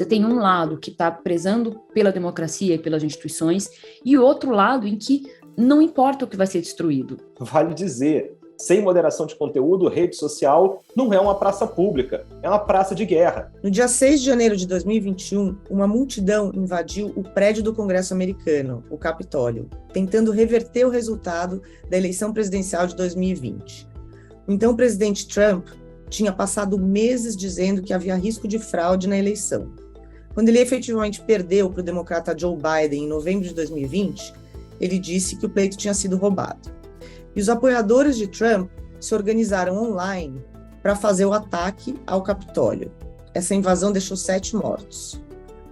Você tem um lado que está prezando pela democracia e pelas instituições, e outro lado em que não importa o que vai ser destruído. Vale dizer, sem moderação de conteúdo, rede social não é uma praça pública, é uma praça de guerra. No dia 6 de janeiro de 2021, uma multidão invadiu o prédio do Congresso americano, o Capitólio, tentando reverter o resultado da eleição presidencial de 2020. Então, o presidente Trump tinha passado meses dizendo que havia risco de fraude na eleição. Quando ele efetivamente perdeu para o democrata Joe Biden em novembro de 2020, ele disse que o pleito tinha sido roubado. E os apoiadores de Trump se organizaram online para fazer o ataque ao Capitólio. Essa invasão deixou 7 mortos.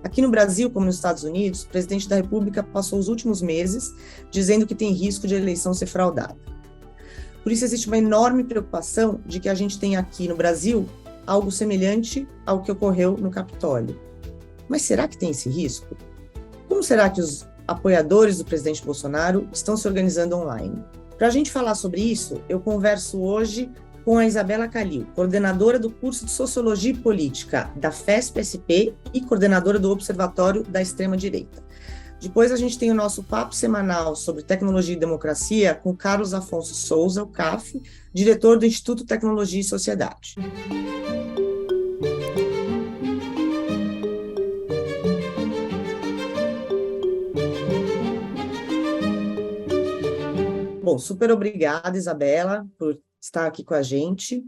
Aqui no Brasil, como nos Estados Unidos, o presidente da República passou os últimos meses dizendo que tem risco de a eleição ser fraudada. Por isso existe uma enorme preocupação de que a gente tenha aqui no Brasil algo semelhante ao que ocorreu no Capitólio. Mas será que tem esse risco? Como será que os apoiadores do presidente Bolsonaro estão se organizando online? Para a gente falar sobre isso, eu converso hoje com a Isabela Calil, coordenadora do curso de Sociologia e Política da FESP-SP e coordenadora do Observatório da Extrema-Direita. Depois a gente tem o nosso papo semanal sobre tecnologia e democracia com Carlos Afonso Souza, o CAF, diretor do Instituto Tecnologia e Sociedade. Bom, super obrigada, Isabela, por estar aqui com a gente.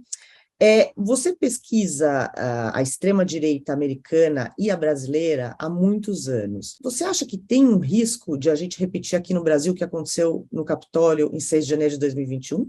Você pesquisa a extrema-direita americana e a brasileira há muitos anos. Você acha que tem um risco de a gente repetir aqui no Brasil o que aconteceu no Capitólio em 6 de janeiro de 2021?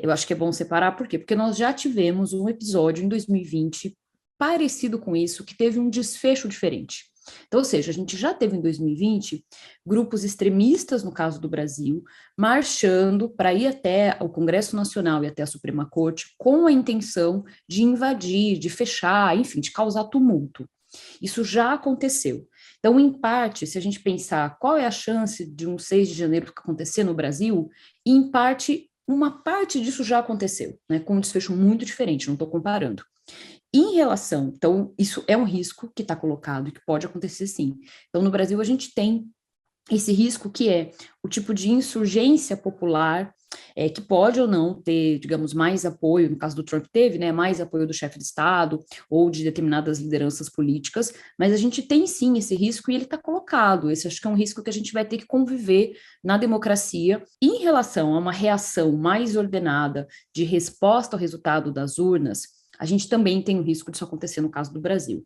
Eu acho que é bom separar, por quê? Porque nós já tivemos um episódio em 2020 parecido com isso, que teve um desfecho diferente. Então, ou seja, a gente já teve em 2020 grupos extremistas, no caso do Brasil, marchando para ir até o Congresso Nacional e até a Suprema Corte com a intenção de invadir, de fechar, enfim, de causar tumulto. Isso já aconteceu. Então, em parte, se a gente pensar qual é a chance de um 6 de janeiro acontecer no Brasil, em parte, uma parte disso já aconteceu, né, com um desfecho muito diferente, não estou comparando. Em relação, então, isso é um risco que está colocado e que pode acontecer sim. Então, no Brasil, a gente tem esse risco que é o tipo de insurgência popular, que pode ou não ter, digamos, mais apoio, no caso do Trump teve, né, mais apoio do chefe de Estado ou de determinadas lideranças políticas, mas a gente tem sim esse risco e ele está colocado. Esse acho que é um risco que a gente vai ter que conviver na democracia. Em relação a uma reação mais ordenada de resposta ao resultado das urnas, a gente também tem o risco disso acontecer no caso do Brasil.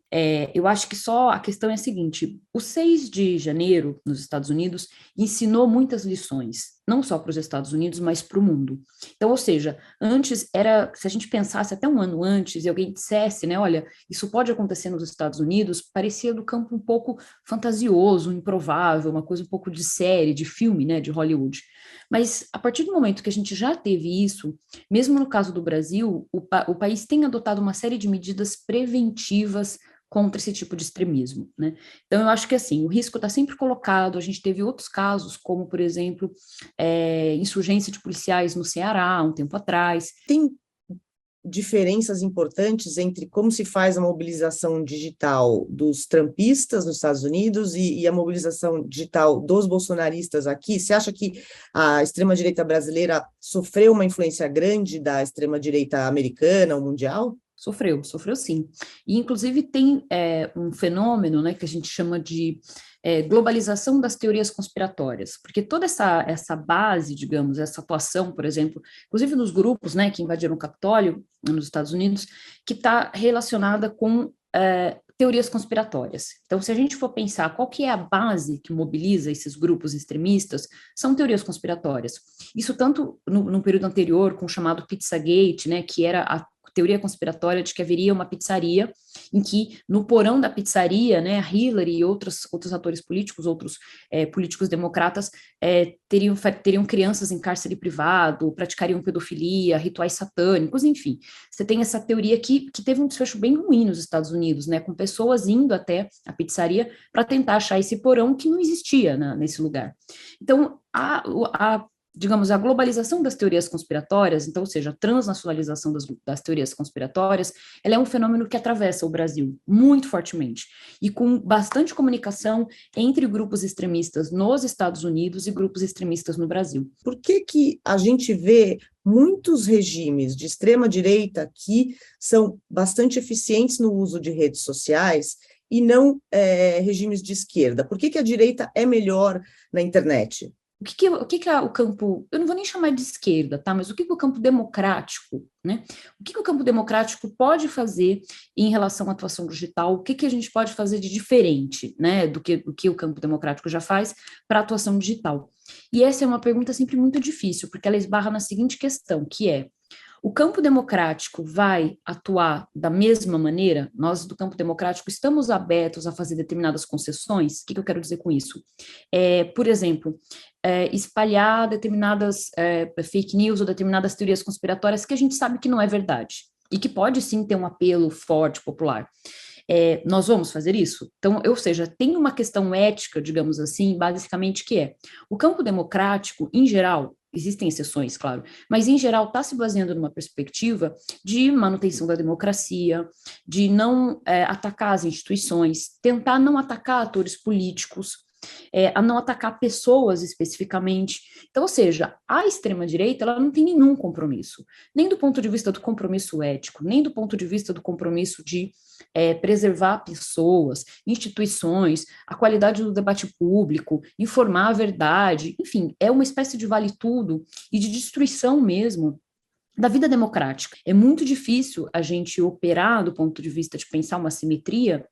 Eu acho que só a questão é a seguinte, o 6 de janeiro nos Estados Unidos ensinou muitas lições, não só para os Estados Unidos, mas para o mundo. Então, ou seja, antes era, se a gente pensasse até um ano antes e alguém dissesse, né, olha, isso pode acontecer nos Estados Unidos, parecia do campo um pouco fantasioso, improvável, uma coisa um pouco de série, de filme, né, de Hollywood. Mas a partir do momento que a gente já teve isso, mesmo no caso do Brasil, o país tem adotado uma série de medidas preventivas contra esse tipo de extremismo, né? Então, eu acho que, assim, o risco está sempre colocado, a gente teve outros casos, como, por exemplo, insurgência de policiais no Ceará, um tempo atrás. Tem diferenças importantes entre como se faz a mobilização digital dos trumpistas nos Estados Unidos e a mobilização digital dos bolsonaristas aqui? Você acha que a extrema-direita brasileira sofreu uma influência grande da extrema-direita americana ou mundial? Sofreu sim. E, inclusive, tem um fenômeno, né, que a gente chama de globalização das teorias conspiratórias, porque toda essa base, digamos, essa atuação, por exemplo, inclusive nos grupos, né, que invadiram o Capitólio nos Estados Unidos, que está relacionada com teorias conspiratórias. Então, se a gente for pensar qual que é a base que mobiliza esses grupos extremistas, são teorias conspiratórias. Isso tanto no período anterior, com o chamado Pizzagate, né, que era a teoria conspiratória de que haveria uma pizzaria em que, no porão da pizzaria, né, a Hillary e outros atores políticos, outros políticos democratas teriam crianças em cárcere privado, praticariam pedofilia, rituais satânicos, enfim. Você tem essa teoria que teve um desfecho bem ruim nos Estados Unidos, né, com pessoas indo até a pizzaria para tentar achar esse porão que não existia nesse lugar. Então, a digamos, a globalização das teorias conspiratórias, então, ou seja, a transnacionalização das teorias conspiratórias, ela é um fenômeno que atravessa o Brasil muito fortemente, e com bastante comunicação entre grupos extremistas nos Estados Unidos e grupos extremistas no Brasil. Por que que a gente vê muitos regimes de extrema-direita que são bastante eficientes no uso de redes sociais e não regimes de esquerda? Por que que a direita é melhor na internet? O que é o campo, eu não vou nem chamar de esquerda, tá? Mas o que o campo democrático, né? O que o campo democrático pode fazer em relação à atuação digital? O que a gente pode fazer de diferente, né? Do que o campo democrático já faz para a atuação digital? E essa é uma pergunta sempre muito difícil, porque ela esbarra na seguinte questão, que é: o campo democrático vai atuar da mesma maneira? Nós, do campo democrático, estamos abertos a fazer determinadas concessões? O que eu quero dizer com isso? Por exemplo, espalhar determinadas fake news ou determinadas teorias conspiratórias que a gente sabe que não é verdade e que pode sim ter um apelo forte, popular. Nós vamos fazer isso? Então, ou seja, tem uma questão ética, digamos assim, basicamente, que é: o campo democrático, em geral, existem exceções, claro, mas em geral está se baseando numa perspectiva de manutenção da democracia, de não atacar as instituições, tentar não atacar atores políticos, a não atacar pessoas especificamente. Então, ou seja, a extrema-direita ela não tem nenhum compromisso, nem do ponto de vista do compromisso ético, nem do ponto de vista do compromisso de preservar pessoas, instituições, a qualidade do debate público, informar a verdade, enfim, é uma espécie de vale-tudo e de destruição mesmo da vida democrática. É muito difícil a gente operar do ponto de vista de pensar uma simetria,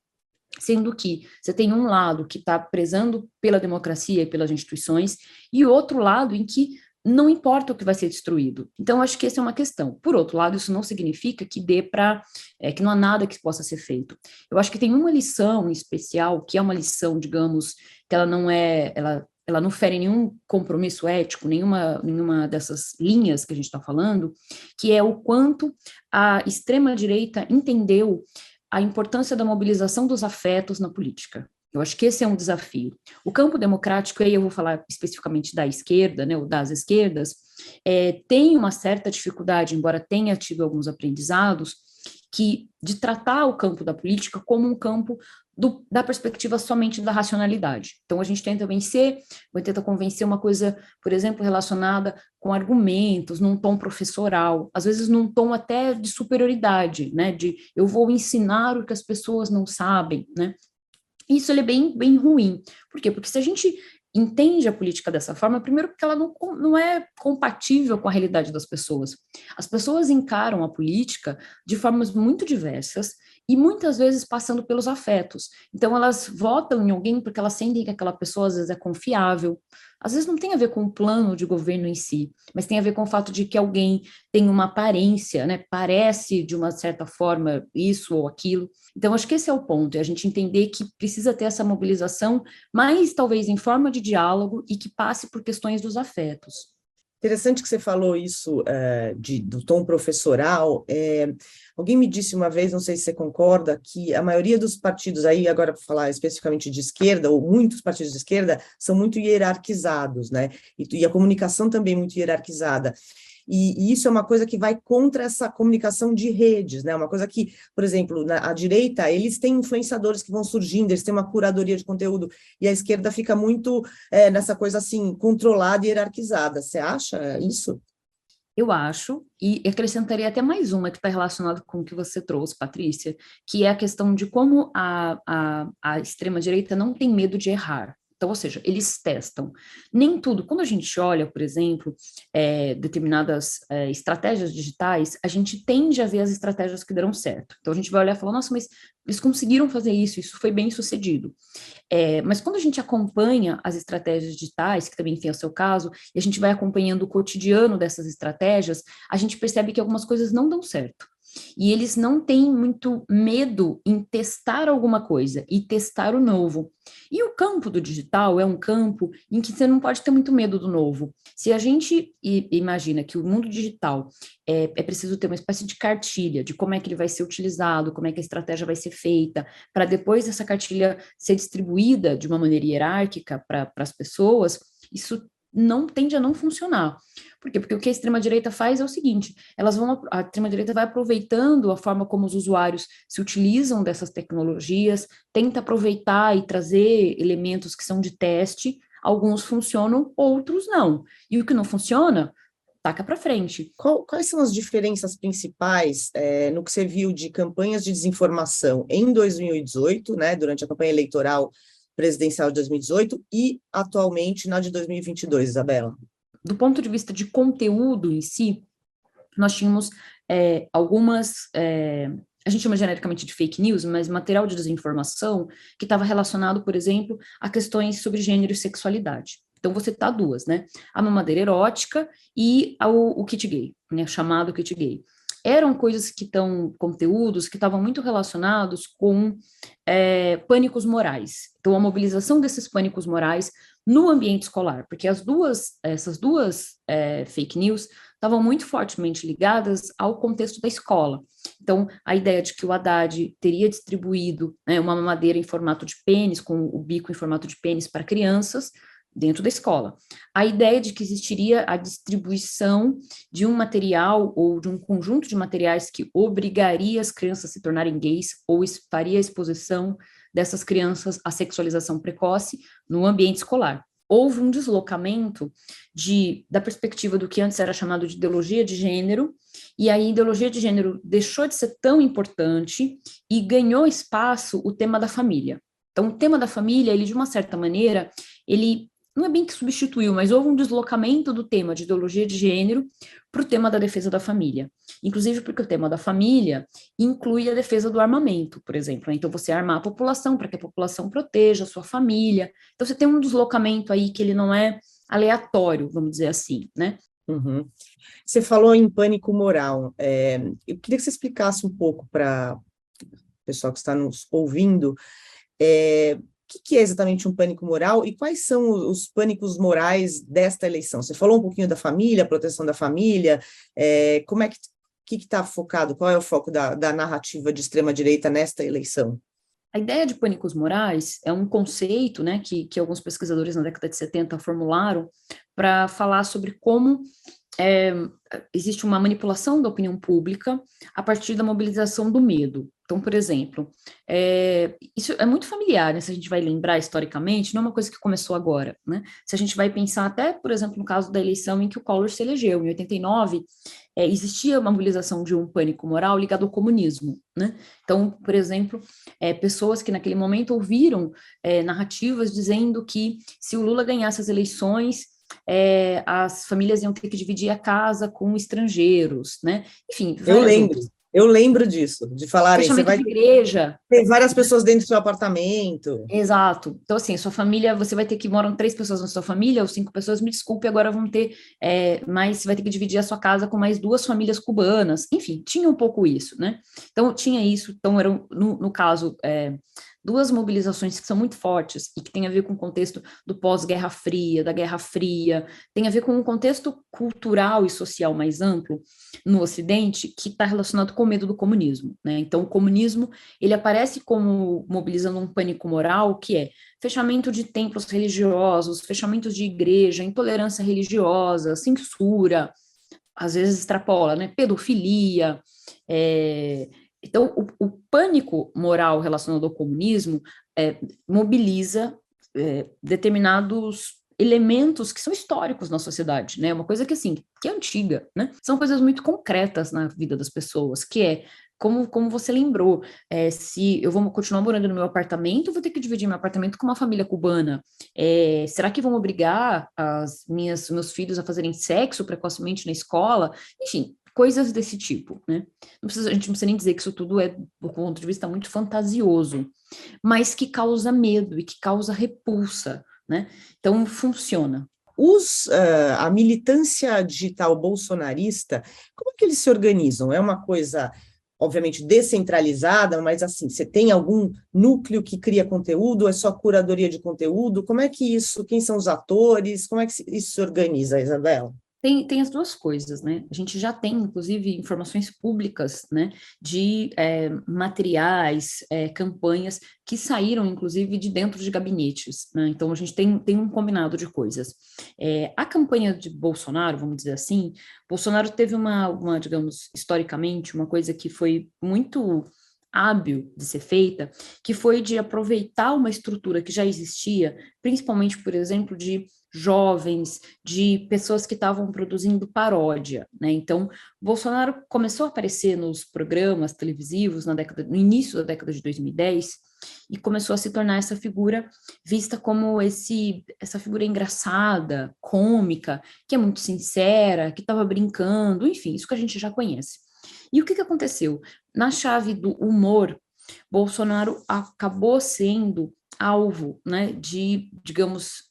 sendo que você tem um lado que está prezando pela democracia e pelas instituições, e outro lado em que não importa o que vai ser destruído. Então, acho que essa é uma questão. Por outro lado, isso não significa que que não há nada que possa ser feito. Eu acho que tem uma lição em especial, que é uma lição, digamos, que ela não fere nenhum compromisso ético, nenhuma dessas linhas que a gente está falando, que é o quanto a extrema-direita entendeu a importância da mobilização dos afetos na política. Eu acho que esse é um desafio. O campo democrático, aí eu vou falar especificamente da esquerda, né, ou das esquerdas, tem uma certa dificuldade, embora tenha tido alguns aprendizados, de tratar o campo da política como um campo da perspectiva somente da racionalidade. Então, a gente tenta convencer uma coisa, por exemplo, relacionada com argumentos, num tom professoral, às vezes num tom até de superioridade, né, de eu vou ensinar o que as pessoas não sabem, né. Isso ele é bem, bem ruim. Por quê? Porque se a gente entende a política dessa forma, primeiro porque ela não é compatível com a realidade das pessoas. As pessoas encaram a política de formas muito diversas e muitas vezes passando pelos afetos. Então elas votam em alguém porque elas sentem que aquela pessoa às vezes é confiável. Às vezes não tem a ver com o plano de governo em si, mas tem a ver com o fato de que alguém tem uma aparência, né? Parece de uma certa forma isso ou aquilo. Então, acho que esse é o ponto, é a gente entender que precisa ter essa mobilização, mas talvez em forma de diálogo e que passe por questões dos afetos. Interessante que você falou isso do tom professoral. Alguém me disse uma vez, não sei se você concorda, que a maioria dos partidos, aí agora para falar especificamente de esquerda, ou muitos partidos de esquerda, são muito hierarquizados, né? E a comunicação também muito hierarquizada. E isso é uma coisa que vai contra essa comunicação de redes, né? Uma coisa que, por exemplo, à direita, eles têm influenciadores que vão surgindo, eles têm uma curadoria de conteúdo, e a esquerda fica muito nessa coisa assim, controlada e hierarquizada. Você acha isso? Eu acho, e acrescentaria até mais uma que está relacionada com o que você trouxe, Patrícia, que é a questão de como a extrema-direita não tem medo de errar. Então, ou seja, eles testam. Nem tudo. Quando a gente olha, por exemplo, determinadas estratégias digitais, a gente tende a ver as estratégias que deram certo. Então, a gente vai olhar e falar, nossa, mas eles conseguiram fazer isso foi bem sucedido. Mas quando a gente acompanha as estratégias digitais, que também tem o seu caso, e a gente vai acompanhando o cotidiano dessas estratégias, a gente percebe que algumas coisas não dão certo. E eles não têm muito medo em testar alguma coisa e testar o novo. E o campo do digital é um campo em que você não pode ter muito medo do novo. Se a gente imagina que o mundo digital é preciso ter uma espécie de cartilha de como é que ele vai ser utilizado, como é que a estratégia vai ser feita, para depois essa cartilha ser distribuída de uma maneira hierárquica para as pessoas, isso não tende a não funcionar. Por quê? Porque o que a extrema-direita faz é o seguinte, a extrema-direita vai aproveitando a forma como os usuários se utilizam dessas tecnologias, tenta aproveitar e trazer elementos que são de teste, alguns funcionam, outros não. E o que não funciona, taca para frente. Quais são as diferenças principais no que você viu de campanhas de desinformação em 2018, né, durante a campanha eleitoral presidencial de 2018 e atualmente na de 2022, Isabela? Do ponto de vista de conteúdo em si, nós tínhamos algumas, a gente chama genericamente de fake news, mas material de desinformação que estava relacionado, por exemplo, a questões sobre gênero e sexualidade. Então, vou citar duas, né? A mamadeira erótica e o kit gay, né? Chamado kit gay. Eram coisas conteúdos que estavam muito relacionados com pânicos morais. Então, a mobilização desses pânicos morais no ambiente escolar, porque essas duas fake news estavam muito fortemente ligadas ao contexto da escola. Então, a ideia de que o Haddad teria distribuído, né, uma mamadeira em formato de pênis, com o bico em formato de pênis para crianças, dentro da escola. A ideia de que existiria a distribuição de um material ou de um conjunto de materiais que obrigaria as crianças a se tornarem gays ou faria a exposição dessas crianças à sexualização precoce no ambiente escolar. Houve um deslocamento da perspectiva do que antes era chamado de ideologia de gênero, e a ideologia de gênero deixou de ser tão importante e ganhou espaço o tema da família. Então, o tema da família, ele de uma certa maneira, ele não é bem que substituiu, mas houve um deslocamento do tema de ideologia de gênero para o tema da defesa da família. Inclusive porque o tema da família inclui a defesa do armamento, por exemplo. Então, você armar a população para que a população proteja a sua família. Então, você tem um deslocamento aí que ele não é aleatório, vamos dizer assim, né? Uhum. Você falou em pânico moral. Eu queria que você explicasse um pouco para o pessoal que está nos ouvindo o que é exatamente um pânico moral e quais são os pânicos morais desta eleição? Você falou um pouquinho da família, proteção da família, como é que está focado, qual é o foco da narrativa de extrema-direita nesta eleição? A ideia de pânicos morais é um conceito, né, que alguns pesquisadores na década de 70 formularam para falar sobre como existe uma manipulação da opinião pública a partir da mobilização do medo. Então, por exemplo, isso é muito familiar, né? Se a gente vai lembrar historicamente, não é uma coisa que começou agora, né? Se a gente vai pensar até, por exemplo, no caso da eleição em que o Collor se elegeu, em 89, existia uma mobilização de um pânico moral ligado ao comunismo, né? Então, por exemplo, pessoas que naquele momento ouviram narrativas dizendo que se o Lula ganhasse as eleições, as famílias iam ter que dividir a casa com estrangeiros, né? Enfim, eu lembro disso, de falarem, você vai ter igreja. Tem várias pessoas dentro do seu apartamento. Exato. Então, assim, sua família, você vai ter que moram 3 pessoas na sua família, ou 5 pessoas, me desculpe, agora vão ter mais, você vai ter que dividir a sua casa com mais 2 famílias cubanas. Enfim, tinha um pouco isso, né? Então, tinha isso. Então, eram, no caso, 2 mobilizações que são muito fortes e que tem a ver com o contexto do pós-Guerra Fria, da Guerra Fria, tem a ver com um contexto cultural e social mais amplo no Ocidente que está relacionado com o medo do comunismo, né? Então, o comunismo, ele aparece como mobilizando um pânico moral, que é fechamento de templos religiosos, fechamentos de igreja, intolerância religiosa, censura, às vezes extrapola, né? Pedofilia, então, o pânico moral relacionado ao comunismo mobiliza determinados elementos que são históricos na sociedade, né? Uma coisa que, assim, que é antiga, né? São coisas muito concretas na vida das pessoas, que é, como você lembrou, se eu vou continuar morando no meu apartamento, vou ter que dividir meu apartamento com uma família cubana. Será que vão obrigar meus filhos a fazerem sexo precocemente na escola? Enfim, coisas desse tipo, né? A gente não precisa nem dizer que isso tudo é, do ponto de vista muito fantasioso, mas que causa medo e que causa repulsa, né? Então, funciona. A militância digital bolsonarista, como é que eles se organizam? É uma coisa, obviamente, descentralizada, mas assim, você tem algum núcleo que cria conteúdo, é só curadoria de conteúdo? Como é que isso, quem são os atores, como é que isso se organiza, Isabela? Tem as duas coisas, né? A gente já tem, inclusive, informações públicas, né, de materiais, campanhas que saíram, inclusive, de dentro de gabinetes, né? Então, a gente tem um combinado de coisas. A campanha de Bolsonaro, vamos dizer assim, Bolsonaro teve digamos, historicamente, uma coisa que foi muito hábil de ser feita, que foi de aproveitar uma estrutura que já existia, principalmente, por exemplo, de jovens, de pessoas que estavam produzindo paródia, né? Então, Bolsonaro começou a aparecer nos programas televisivos no início da década de 2010 e começou a se tornar essa figura vista como essa figura engraçada, cômica, que é muito sincera, que estava brincando, enfim, isso que a gente já conhece. E o que aconteceu? Na chave do humor, Bolsonaro acabou sendo alvo, né, de, digamos,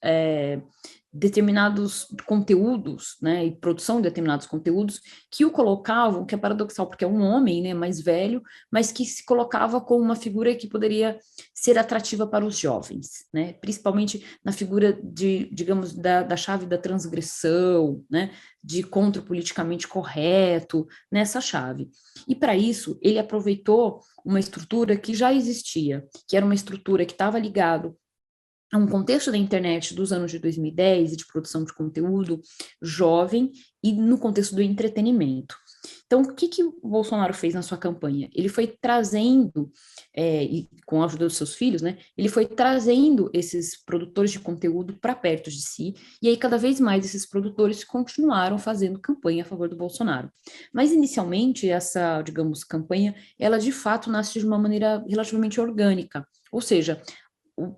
determinados conteúdos, né, e produção de determinados conteúdos que o colocavam, que é paradoxal, porque é um homem, né, mais velho, mas que se colocava como uma figura que poderia ser atrativa para os jovens, né, principalmente na figura de, digamos, da chave da transgressão, né, de contra o politicamente correto, nessa chave. E para isso, ele aproveitou uma estrutura que já existia, que era uma estrutura que estava ligado a um contexto da internet dos anos de 2010 e de produção de conteúdo jovem e no contexto do entretenimento. Então, o que o Bolsonaro fez na sua campanha? Ele foi trazendo, e com a ajuda dos seus filhos, né, ele foi trazendo esses produtores de conteúdo para perto de si, e aí cada vez mais esses produtores continuaram fazendo campanha a favor do Bolsonaro. Mas, inicialmente, essa, digamos, campanha, ela de fato nasce de uma maneira relativamente orgânica, ou seja,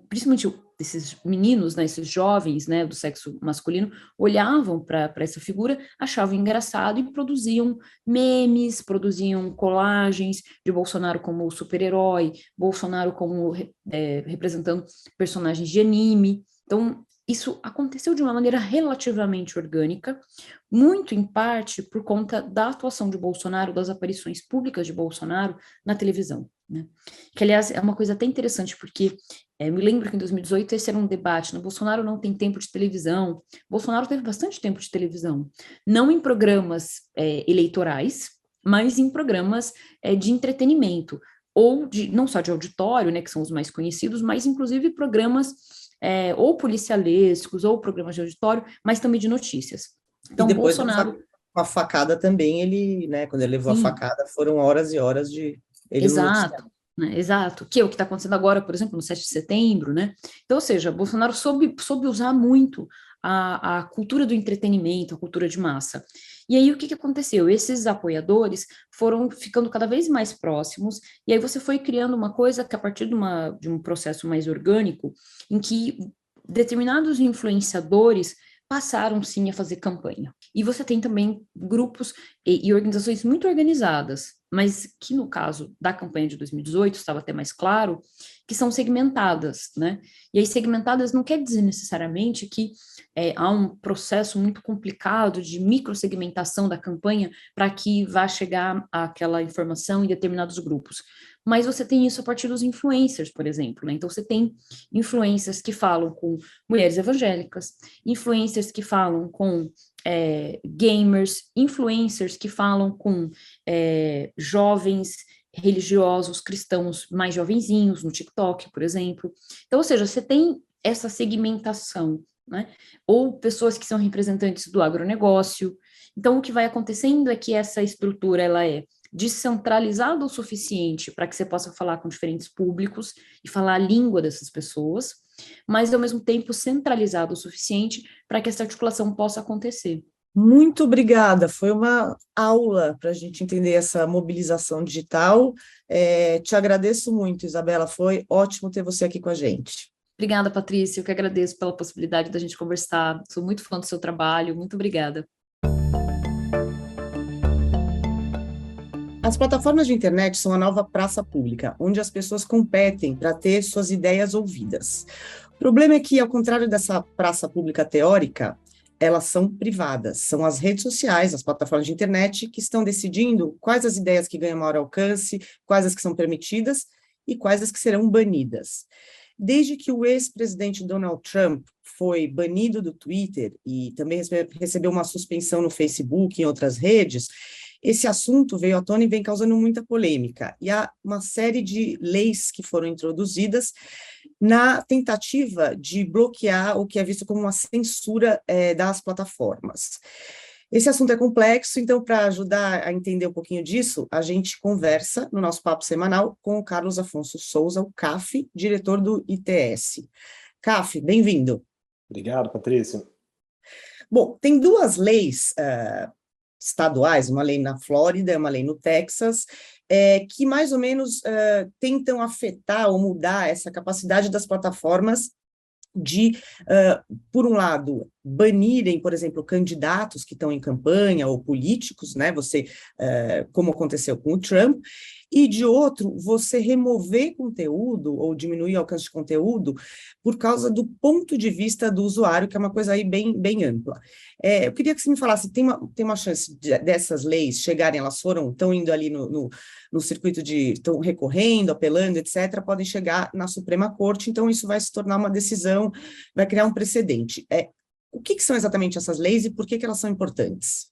principalmente esses meninos, né, esses jovens, né, do sexo masculino, olhavam para essa figura, achavam engraçado e produziam memes, produziam colagens de Bolsonaro como super-herói, Bolsonaro como representando personagens de anime. Então, isso aconteceu de uma maneira relativamente orgânica, muito em parte por conta da atuação de Bolsonaro, das aparições públicas de Bolsonaro na televisão, né? Que, aliás, é uma coisa até interessante, porque me lembro que em 2018 esse era um debate, né? Bolsonaro não tem tempo de televisão. Bolsonaro teve bastante tempo de televisão, não em programas eleitorais, mas em programas de entretenimento, ou não só de auditório, né, que são os mais conhecidos, mas inclusive programas ou policialescos, ou programas de auditório, mas também de notícias. Então, e depois Bolsonaro... com a facada também, ele, né, quando ele levou Sim. a facada, foram horas e horas de ele no Exato. Né, exato, que é o que está acontecendo agora, por exemplo, no 7 de setembro, né? Então, ou seja, Bolsonaro soube usar muito a cultura do entretenimento, a cultura de massa. E aí, o que aconteceu? Esses apoiadores foram ficando cada vez mais próximos, e aí você foi criando uma coisa que, a partir de um processo mais orgânico, em que determinados influenciadores passaram, sim, a fazer campanha. E você tem também grupos e organizações muito organizadas, mas que no caso da campanha de 2018 estava até mais claro, que são segmentadas, né? E aí segmentadas não quer dizer necessariamente que há um processo muito complicado de microsegmentação da campanha para que vá chegar aquela informação em determinados grupos. Mas você tem isso a partir dos influencers, por exemplo, né? Então você tem influencers que falam com mulheres evangélicas, influencers que falam com gamers, influencers que falam com jovens religiosos cristãos mais jovenzinhos no TikTok, por exemplo. Então, ou seja, você tem essa segmentação, né? Ou pessoas que são representantes do agronegócio. Então, o que vai acontecendo é que essa estrutura ela é descentralizada o suficiente para que você possa falar com diferentes públicos e falar a língua dessas pessoas, mas ao mesmo tempo centralizado o suficiente para que essa articulação possa acontecer. Muito obrigada, foi uma aula para a gente entender essa mobilização digital. Te agradeço muito, Isabela, foi ótimo ter você aqui com a gente. Obrigada, Patrícia, eu que agradeço pela possibilidade da gente conversar, sou muito fã do seu trabalho, muito obrigada. As plataformas de internet são a nova praça pública, onde as pessoas competem para ter suas ideias ouvidas. O problema é que, ao contrário dessa praça pública teórica, elas são privadas, são as redes sociais, as plataformas de internet que estão decidindo quais as ideias que ganham maior alcance, quais as que são permitidas e quais as que serão banidas. Desde que o ex-presidente Donald Trump foi banido do Twitter e também recebeu uma suspensão no Facebook e em outras redes, esse assunto veio à tona e vem causando muita polêmica. E há uma série de leis que foram introduzidas na tentativa de bloquear o que é visto como uma censura das plataformas. Esse assunto é complexo, então, para ajudar a entender um pouquinho disso, a gente conversa no nosso papo semanal com o Carlos Afonso Souza, o CAF, diretor do ITS. CAF, bem-vindo. Obrigado, Patrícia. Bom, tem duas leis estaduais, uma lei na Flórida e uma lei no Texas, que mais ou menos tentam afetar ou mudar essa capacidade das plataformas de, por um lado, banirem, por exemplo, candidatos que estão em campanha ou políticos, né, como aconteceu com o Trump, e de outro, você remover conteúdo ou diminuir o alcance de conteúdo por causa do ponto de vista do usuário, que é uma coisa aí bem ampla. Eu queria que você me falasse, tem uma chance dessas leis chegarem, elas estão indo ali no circuito estão recorrendo, apelando, etc., podem chegar na Suprema Corte, então isso vai se tornar uma decisão, vai criar um precedente. O que são exatamente essas leis e por que elas são importantes?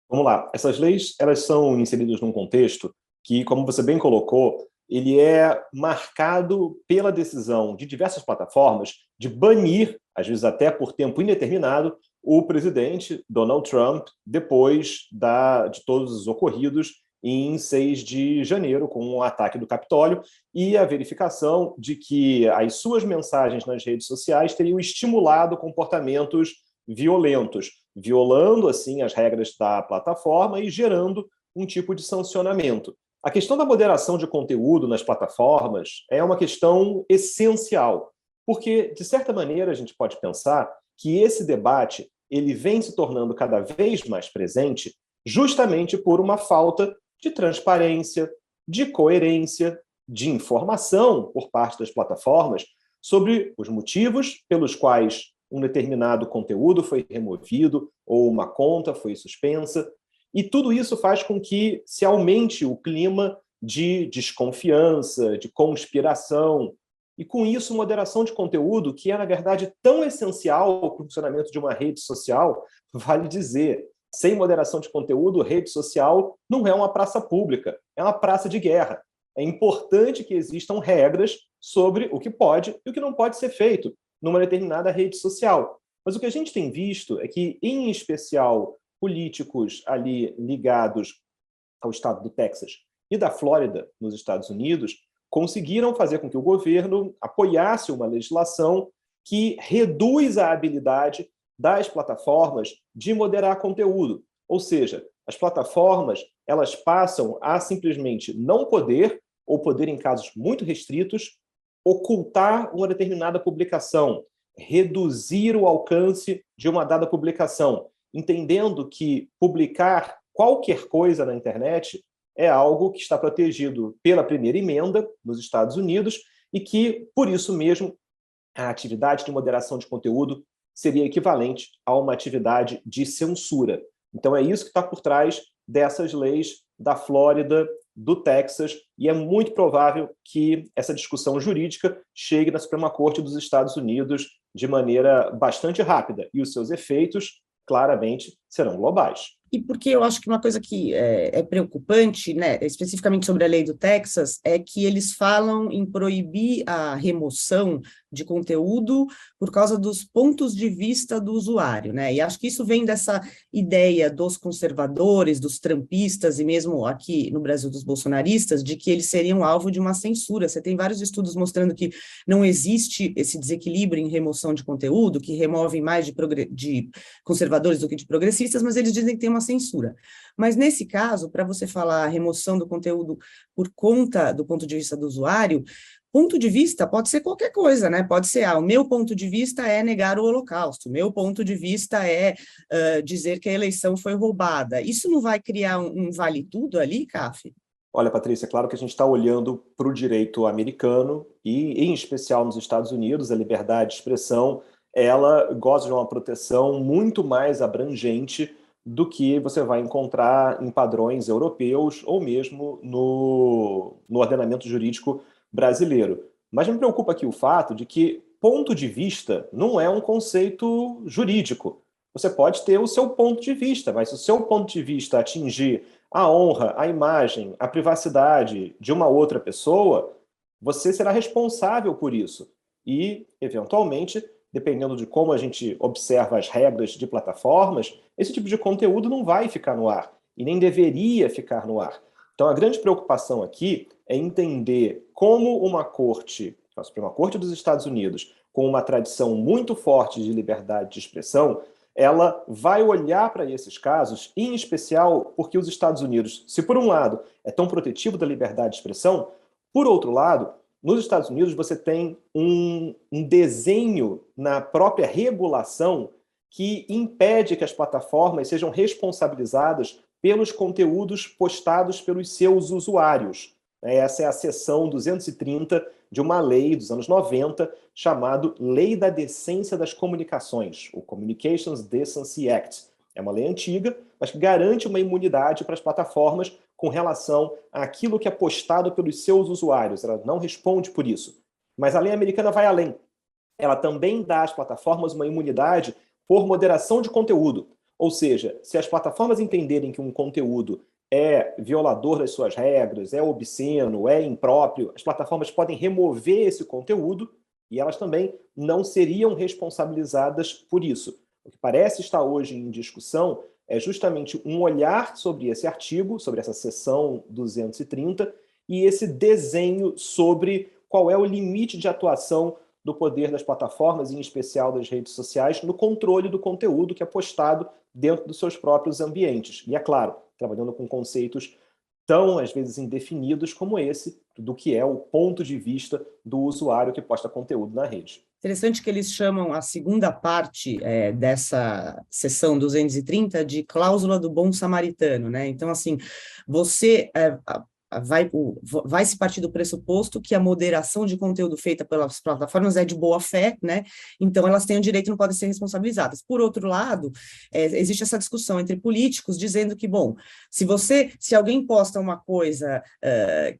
Vamos lá. Essas leis, elas são inseridas num contexto que, como você bem colocou, ele é marcado pela decisão de diversas plataformas de banir, às vezes até por tempo indeterminado, o presidente Donald Trump depois de todos os ocorridos em 6 de janeiro, com o ataque do Capitólio e a verificação de que as suas mensagens nas redes sociais teriam estimulado comportamentos violentos, violando, assim, as regras da plataforma e gerando um tipo de sancionamento. A questão da moderação de conteúdo nas plataformas é uma questão essencial, porque, de certa maneira, a gente pode pensar que esse debate ele vem se tornando cada vez mais presente justamente por uma falta de transparência, de coerência, de informação por parte das plataformas sobre os motivos pelos quais um determinado conteúdo foi removido ou uma conta foi suspensa. E tudo isso faz com que se aumente o clima de desconfiança, de conspiração, e com isso moderação de conteúdo, que é, na verdade, tão essencial para o funcionamento de uma rede social, vale dizer, sem moderação de conteúdo, rede social não é uma praça pública, é uma praça de guerra. É importante que existam regras sobre o que pode e o que não pode ser feito numa determinada rede social. Mas o que a gente tem visto é que, em especial, políticos ali ligados ao estado do Texas e da Flórida, nos Estados Unidos, conseguiram fazer com que o governo apoiasse uma legislação que reduz a habilidade das plataformas de moderar conteúdo. Ou seja, as plataformas elas passam a simplesmente não poder, ou poder em casos muito restritos, ocultar uma determinada publicação, reduzir o alcance de uma dada publicação, entendendo que publicar qualquer coisa na internet é algo que está protegido pela primeira emenda nos Estados Unidos e que, por isso mesmo, a atividade de moderação de conteúdo seria equivalente a uma atividade de censura. Então é isso que está por trás dessas leis da Flórida, do Texas, e é muito provável que essa discussão jurídica chegue na Suprema Corte dos Estados Unidos de maneira bastante rápida, e os seus efeitos, claramente, serão globais. E porque eu acho que uma coisa que é preocupante, né, especificamente sobre a lei do Texas, é que eles falam em proibir a remoção de conteúdo por causa dos pontos de vista do usuário, né? E acho que isso vem dessa ideia dos conservadores, dos trumpistas e mesmo aqui no Brasil dos bolsonaristas, de que eles seriam alvo de uma censura. Você tem vários estudos mostrando que não existe esse desequilíbrio em remoção de conteúdo, que removem mais de conservadores do que de progressistas, mas eles dizem que tem uma censura. Mas nesse caso, para você falar remoção do conteúdo por conta do ponto de vista do usuário, ponto de vista pode ser qualquer coisa, né? Pode ser, o meu ponto de vista é negar o Holocausto, o meu ponto de vista é dizer que a eleição foi roubada. Isso não vai criar um vale-tudo ali, CAF? Olha, Patrícia, é claro que a gente está olhando para o direito americano e, em especial nos Estados Unidos, a liberdade de expressão, ela goza de uma proteção muito mais abrangente do que você vai encontrar em padrões europeus ou mesmo no ordenamento jurídico brasileiro. Mas me preocupa aqui o fato de que ponto de vista não é um conceito jurídico. Você pode ter o seu ponto de vista, mas se o seu ponto de vista atingir a honra, a imagem, a privacidade de uma outra pessoa, você será responsável por isso. E, eventualmente, dependendo de como a gente observa as regras de plataformas, esse tipo de conteúdo não vai ficar no ar e nem deveria ficar no ar. Então, a grande preocupação aqui é entender como uma corte, a Suprema Corte dos Estados Unidos, com uma tradição muito forte de liberdade de expressão, ela vai olhar para esses casos, em especial porque os Estados Unidos, se por um lado é tão protetivo da liberdade de expressão, por outro lado, nos Estados Unidos você tem um desenho na própria regulação que impede que as plataformas sejam responsabilizadas pelos conteúdos postados pelos seus usuários. Essa é a seção 230 de uma lei dos anos 90, chamado Lei da Decência das Comunicações, o Communications Decency Act. É uma lei antiga, mas que garante uma imunidade para as plataformas com relação àquilo que é postado pelos seus usuários. Ela não responde por isso. Mas a lei americana vai além. Ela também dá às plataformas uma imunidade por moderação de conteúdo. Ou seja, se as plataformas entenderem que um conteúdo é violador das suas regras, é obsceno, é impróprio, as plataformas podem remover esse conteúdo e elas também não seriam responsabilizadas por isso. O que parece estar hoje em discussão é justamente um olhar sobre esse artigo, sobre essa seção 230, e esse desenho sobre qual é o limite de atuação do poder das plataformas, em especial das redes sociais, no controle do conteúdo que é postado dentro dos seus próprios ambientes. E, é claro, trabalhando com conceitos tão, às vezes, indefinidos como esse, do que é o ponto de vista do usuário que posta conteúdo na rede. Interessante que eles chamam a segunda parte dessa seção 230 de cláusula do bom samaritano, né? Então, assim, você vai se partir do pressuposto que a moderação de conteúdo feita pelas plataformas é de boa fé, né? Então elas têm o direito e não podem ser responsabilizadas. Por outro lado, existe essa discussão entre políticos dizendo que, bom, se alguém posta uma coisa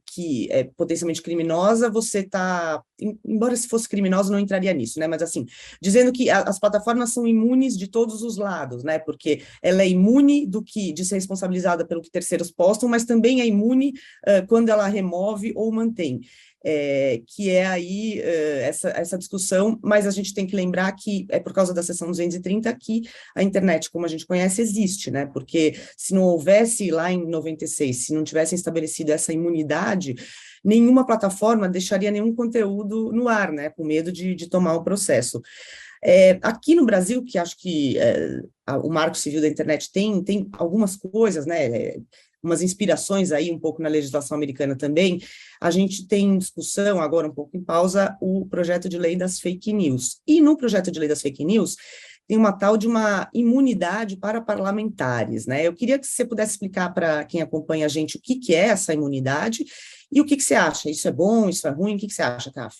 que é potencialmente criminosa, você está, embora se fosse criminosa, não entraria nisso, né? Mas assim, dizendo que as plataformas são imunes de todos os lados, né? Porque ela é imune de ser responsabilizada pelo que terceiros postam, mas também é imune quando ela remove ou mantém, que é aí essa discussão, mas a gente tem que lembrar que é por causa da seção 230 que a internet, como a gente conhece, existe, né? Porque se não houvesse lá em 96, se não tivessem estabelecido essa imunidade, nenhuma plataforma deixaria nenhum conteúdo no ar, né? Com medo de tomar o processo. Aqui no Brasil, que acho que o Marco Civil da Internet tem algumas coisas, né? Umas inspirações aí um pouco na legislação americana também, a gente tem em discussão, agora um pouco em pausa, o projeto de lei das fake news. E no projeto de lei das fake news, tem uma tal de uma imunidade para parlamentares, né? Eu queria que você pudesse explicar para quem acompanha a gente o que é essa imunidade e o que você acha. Isso é bom, isso é ruim? O que você acha, Taf?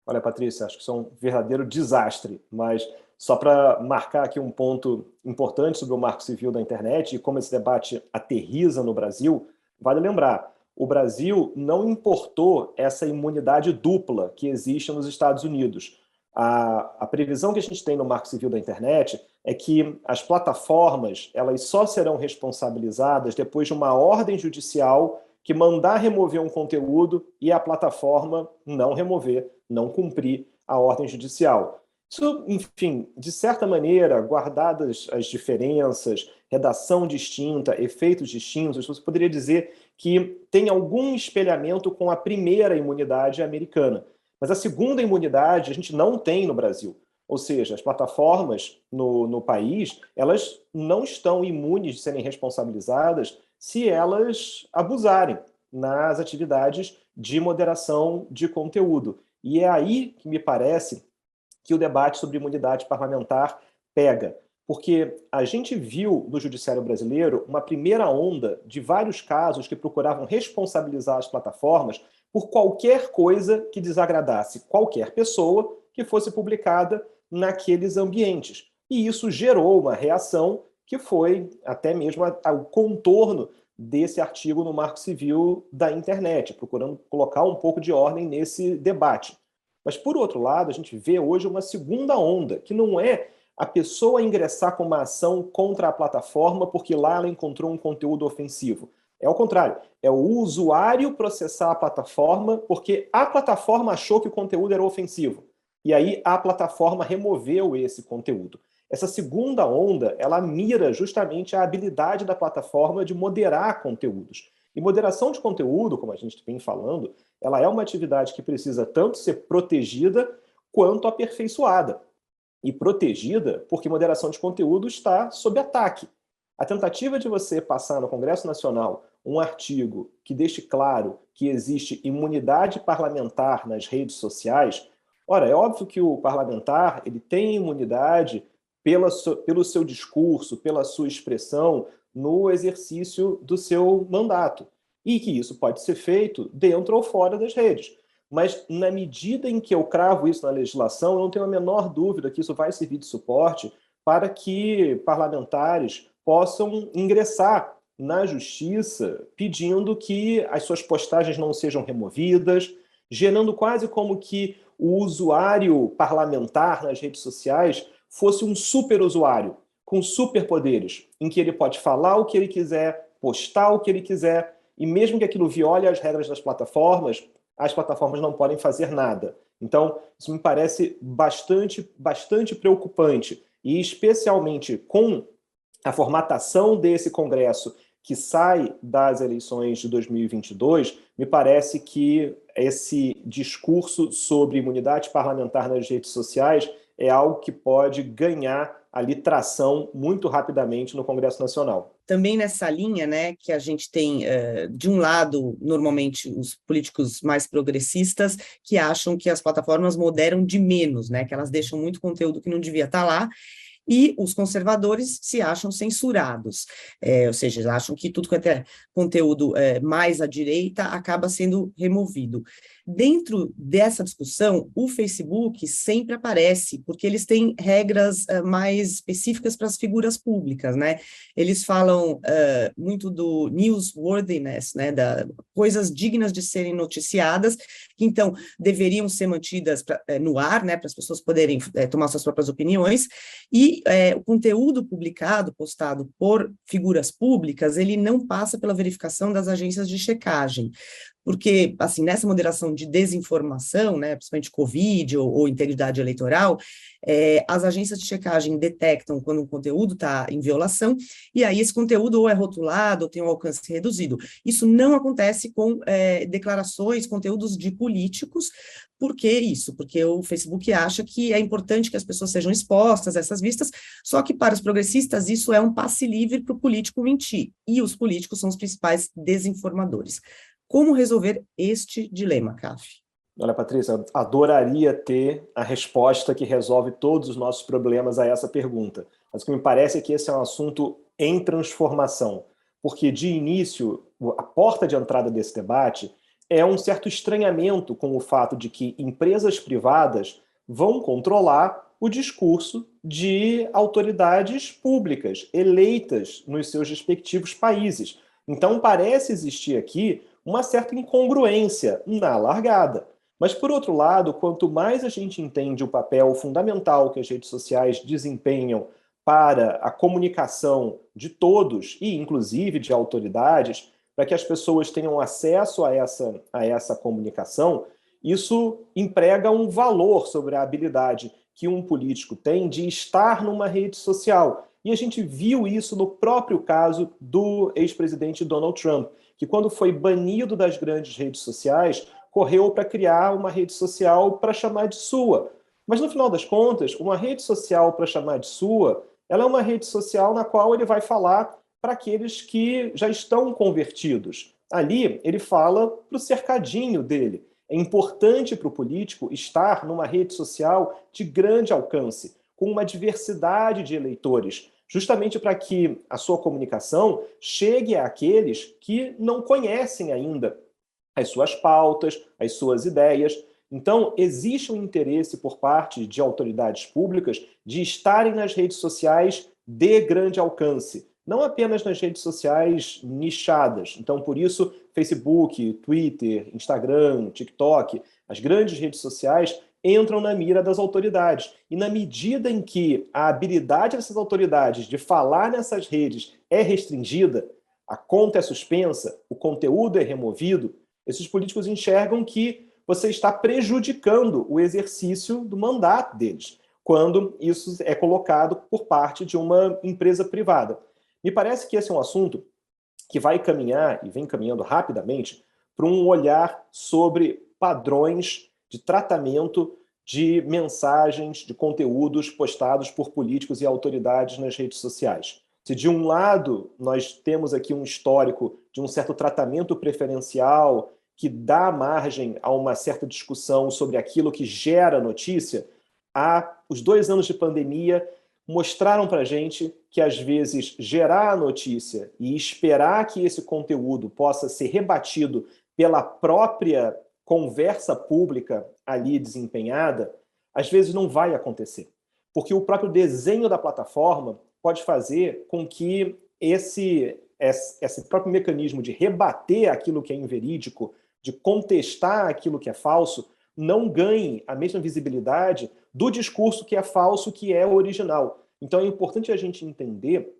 Olha, Patrícia, acho que isso é um verdadeiro desastre, mas só para marcar aqui um ponto importante sobre o Marco Civil da Internet e como esse debate aterriza no Brasil, vale lembrar, o Brasil não importou essa imunidade dupla que existe nos Estados Unidos. A previsão que a gente tem no Marco Civil da Internet é que as plataformas elas só serão responsabilizadas depois de uma ordem judicial que mandar remover um conteúdo e a plataforma não remover, não cumprir a ordem judicial. Isso, enfim, de certa maneira, guardadas as diferenças, redação distinta, efeitos distintos, você poderia dizer que tem algum espelhamento com a primeira imunidade americana. Mas a segunda imunidade a gente não tem no Brasil. Ou seja, as plataformas no país, elas não estão imunes de serem responsabilizadas se elas abusarem nas atividades de moderação de conteúdo. E é aí que me parece que o debate sobre imunidade parlamentar pega. Porque a gente viu no judiciário brasileiro uma primeira onda de vários casos que procuravam responsabilizar as plataformas por qualquer coisa que desagradasse qualquer pessoa que fosse publicada naqueles ambientes. E isso gerou uma reação que foi até mesmo o contorno desse artigo no Marco Civil da Internet, procurando colocar um pouco de ordem nesse debate. Mas, por outro lado, a gente vê hoje uma segunda onda, que não é a pessoa ingressar com uma ação contra a plataforma porque lá ela encontrou um conteúdo ofensivo. É o contrário, é o usuário processar a plataforma porque a plataforma achou que o conteúdo era ofensivo. E aí a plataforma removeu esse conteúdo. Essa segunda onda, ela mira justamente a habilidade da plataforma de moderar conteúdos. E moderação de conteúdo, como a gente vem falando, ela é uma atividade que precisa tanto ser protegida quanto aperfeiçoada. E protegida porque moderação de conteúdo está sob ataque. A tentativa de você passar no Congresso Nacional um artigo que deixe claro que existe imunidade parlamentar nas redes sociais, ora, é óbvio que o parlamentar ele tem imunidade pelo seu discurso, pela sua expressão no exercício do seu mandato. E que isso pode ser feito dentro ou fora das redes. Mas, na medida em que eu cravo isso na legislação, eu não tenho a menor dúvida que isso vai servir de suporte para que parlamentares possam ingressar na justiça pedindo que as suas postagens não sejam removidas, gerando quase como que o usuário parlamentar nas redes sociais fosse um superusuário, com superpoderes, em que ele pode falar o que ele quiser, postar o que ele quiser, e mesmo que aquilo viole as regras das plataformas, as plataformas não podem fazer nada. Então, isso me parece bastante preocupante, e especialmente com a formatação desse Congresso que sai das eleições de 2022, me parece que esse discurso sobre imunidade parlamentar nas redes sociais é algo que pode ganhar ali tração muito rapidamente no Congresso Nacional. Também nessa linha, né, que a gente tem, de um lado, normalmente, os políticos mais progressistas que acham que as plataformas moderam de menos, né, que elas deixam muito conteúdo que não devia estar lá, e os conservadores se acham censurados, ou seja, acham que tudo quanto é conteúdo mais à direita acaba sendo removido. Dentro dessa discussão, o Facebook sempre aparece, porque eles têm regras mais específicas para as figuras públicas, né? Eles falam muito do newsworthiness, né? Da coisas dignas de serem noticiadas, que então deveriam ser mantidas no ar, né? Para as pessoas poderem tomar suas próprias opiniões, e o conteúdo publicado, postado por figuras públicas, ele não passa pela verificação das agências de checagem. Porque, assim, nessa moderação de desinformação, né, principalmente Covid ou integridade eleitoral, as agências de checagem detectam quando um conteúdo está em violação, e aí esse conteúdo ou é rotulado ou tem um alcance reduzido. Isso não acontece com declarações, conteúdos de políticos. Por que isso? Porque o Facebook acha que é importante que as pessoas sejam expostas a essas vistas, só que para os progressistas isso é um passe livre para o político mentir, e os políticos são os principais desinformadores. Como resolver este dilema, CAF? Olha, Patrícia, eu adoraria ter a resposta que resolve todos os nossos problemas a essa pergunta. Mas o que me parece é que esse é um assunto em transformação, porque de início, a porta de entrada desse debate é um certo estranhamento com o fato de que empresas privadas vão controlar o discurso de autoridades públicas eleitas nos seus respectivos países. Então, parece existir aqui uma certa incongruência na largada. Mas, por outro lado, quanto mais a gente entende o papel fundamental que as redes sociais desempenham para a comunicação de todos, e inclusive de autoridades, para que as pessoas tenham acesso a essa comunicação, isso emprega um valor sobre a habilidade que um político tem de estar numa rede social. E a gente viu isso no próprio caso do ex-presidente Donald Trump, que quando foi banido das grandes redes sociais, correu para criar uma rede social para chamar de sua. Mas, no final das contas, uma rede social para chamar de sua, ela é uma rede social na qual ele vai falar para aqueles que já estão convertidos. Ali, ele fala para o cercadinho dele. É importante para o político estar numa rede social de grande alcance, com uma diversidade de eleitores, justamente para que a sua comunicação chegue àqueles que não conhecem ainda as suas pautas, as suas ideias. Então, existe um interesse por parte de autoridades públicas de estarem nas redes sociais de grande alcance, não apenas nas redes sociais nichadas. Então, por isso, Facebook, Twitter, Instagram, TikTok, as grandes redes sociais entram na mira das autoridades. E na medida em que a habilidade dessas autoridades de falar nessas redes é restringida, a conta é suspensa, o conteúdo é removido, esses políticos enxergam que você está prejudicando o exercício do mandato deles, quando isso é colocado por parte de uma empresa privada. Me parece que esse é um assunto que vai caminhar, e vem caminhando rapidamente, para um olhar sobre padrões de tratamento de mensagens, de conteúdos postados por políticos e autoridades nas redes sociais. Se de um lado nós temos aqui um histórico de um certo tratamento preferencial que dá margem a uma certa discussão sobre aquilo que gera notícia, os 2 anos de pandemia mostraram para a gente que, às vezes, gerar a notícia e esperar que esse conteúdo possa ser rebatido pela própria conversa pública ali desempenhada, às vezes não vai acontecer. Porque o próprio desenho da plataforma pode fazer com que esse próprio mecanismo de rebater aquilo que é inverídico, de contestar aquilo que é falso, não ganhe a mesma visibilidade do discurso que é falso, que é o original. Então é importante a gente entender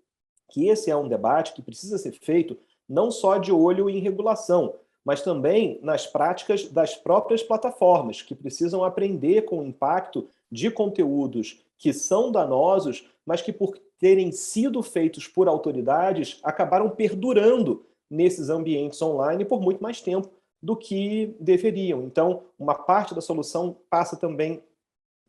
que esse é um debate que precisa ser feito não só de olho em regulação, mas também nas práticas das próprias plataformas, que precisam aprender com o impacto de conteúdos que são danosos, mas que, por terem sido feitos por autoridades, acabaram perdurando nesses ambientes online por muito mais tempo do que deveriam. Então, uma parte da solução passa também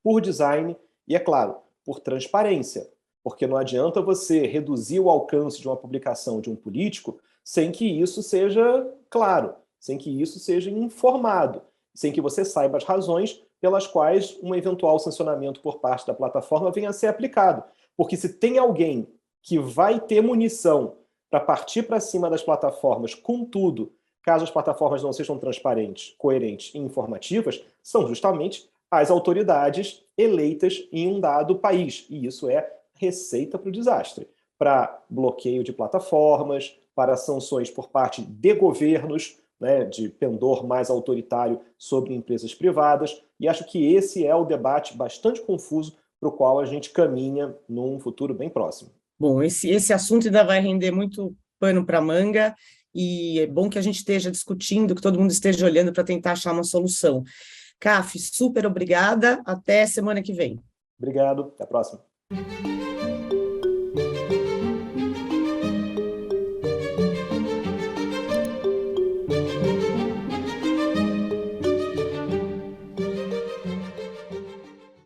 por design e, é claro, por transparência, porque não adianta você reduzir o alcance de uma publicação de um político sem que isso seja claro, sem que isso seja informado, sem que você saiba as razões pelas quais um eventual sancionamento por parte da plataforma venha a ser aplicado. Porque se tem alguém que vai ter munição para partir para cima das plataformas com tudo, caso as plataformas não sejam transparentes, coerentes e informativas, são justamente as autoridades eleitas em um dado país. E isso é receita para o desastre, para bloqueio de plataformas, para sanções por parte de governos, né, de pendor mais autoritário sobre empresas privadas. E acho que esse é o debate bastante confuso para o qual a gente caminha num futuro bem próximo. Bom, esse assunto ainda vai render muito pano para manga, e é bom que a gente esteja discutindo, que todo mundo esteja olhando para tentar achar uma solução. Caf, super obrigada, até semana que vem. Obrigado, até a próxima.